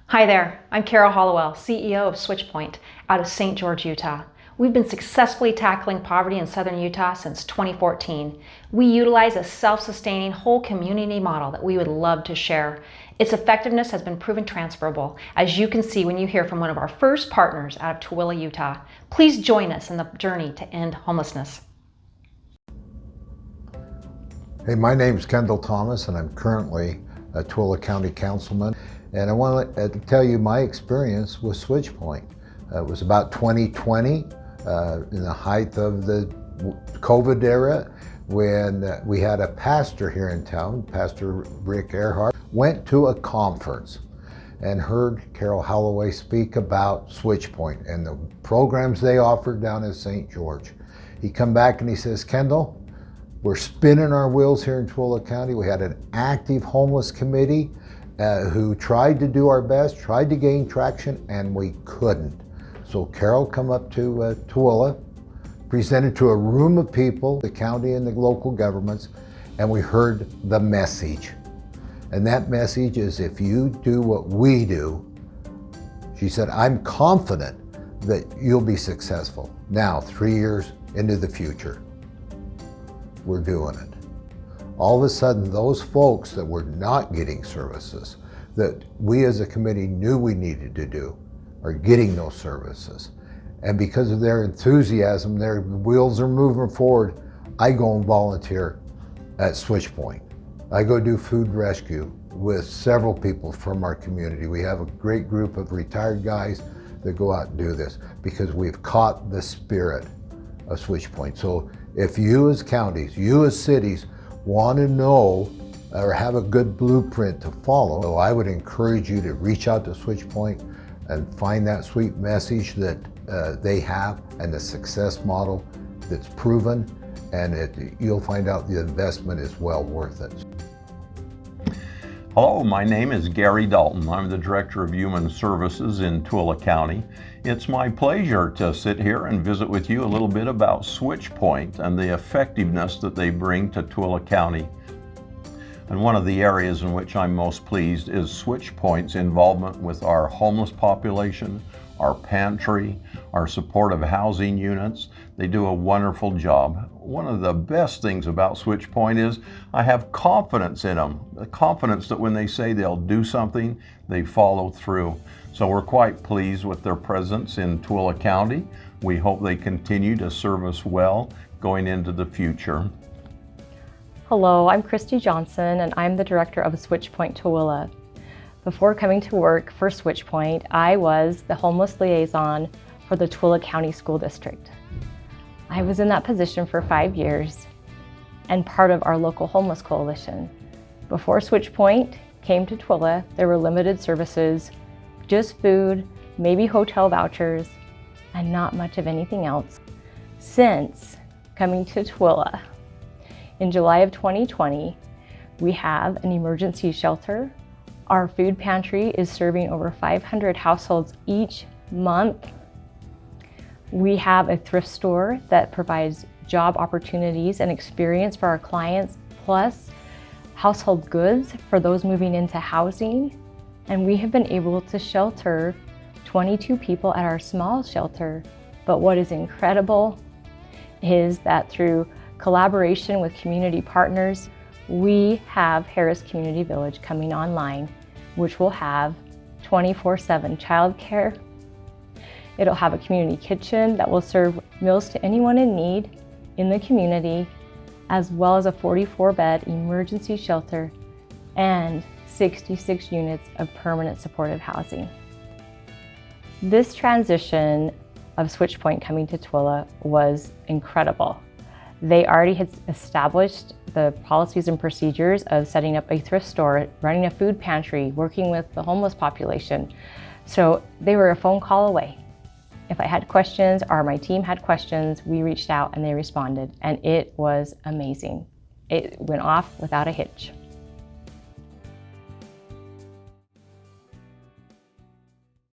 Hi there, I'm Carol Hollowell, CEO of Switchpoint out of St. George, Utah. We've been successfully tackling poverty in southern Utah since 2014. We utilize a self-sustaining whole community model that we would love to share. Its effectiveness has been proven transferable, as you can see when you hear from one of our first partners out of Tooele, Utah. Please join us in the journey to end homelessness. Hey, my name is Kendall Thomas, and I'm currently a Tooele County councilman. And I want to tell you my experience with Switchpoint. It was about 2020, in the height of the COVID era, when we had a pastor here in town, Pastor Rick Earhart, went to a conference and heard Carol Holloway speak about Switchpoint and the programs they offered down in St. George. He come back and he says, Kendall, we're spinning our wheels here in Tooele County. We had an active homeless committee who tried to do our best, tried to gain traction, and we couldn't. So Carol come up to Tooele, presented to a room of people, the county and the local governments, and we heard the message. And that message is, if you do what we do, she said, I'm confident that you'll be successful. Now, 3 years into the future, we're doing it. All of a sudden, those folks that were not getting services that we as a committee knew we needed to do are getting those services. And because of their enthusiasm, their wheels are moving forward. I go and volunteer at Switchpoint. I go do food rescue with several people from our community. We have a great group of retired guys that go out and do this because we've caught the spirit of Switchpoint. So if you as counties, you as cities want to know or have a good blueprint to follow, so I would encourage you to reach out to Switchpoint and find that sweet message that they have and the success model that's proven, and you'll find out the investment is well worth it. Hello, my name is Gary Dalton. I'm the Director of Human Services in Tooele County. It's my pleasure to sit here and visit with you a little bit about Switchpoint and the effectiveness that they bring to Tooele County. And one of the areas in which I'm most pleased is Switchpoint's involvement with our homeless population, our pantry, our supportive housing units. They do a wonderful job. One of the best things about Switchpoint is I have confidence in them. The confidence that when they say they'll do something, they follow through. So we're quite pleased with their presence in Tooele County. We hope they continue to serve us well going into the future. Hello, I'm Christy Johnson, and I'm the director of Switchpoint Tooele. Before coming to work for Switchpoint, I was the homeless liaison for the Tooele County School District. I was in that position for 5 years and part of our local homeless coalition. Before Switchpoint came to Tooele, there were limited services, just food, maybe hotel vouchers, and not much of anything else. Since coming to Tooele, in July of 2020, we have an emergency shelter. Our food pantry is serving over 500 households each month. We have a thrift store that provides job opportunities and experience for our clients, plus household goods for those moving into housing. And we have been able to shelter 22 people at our small shelter. But what is incredible is that through collaboration with community partners, we have Harris Community Village coming online, which will have 24/7 childcare. It'll have a community kitchen that will serve meals to anyone in need in the community, as well as a 44-bed emergency shelter and 66 units of permanent supportive housing. This transition of Switchpoint coming to Tooele was incredible. They already had established the policies and procedures of setting up a thrift store, running a food pantry, working with the homeless population. So they were a phone call away. If I had questions or my team had questions, we reached out and they responded, and it was amazing. It went off without a hitch.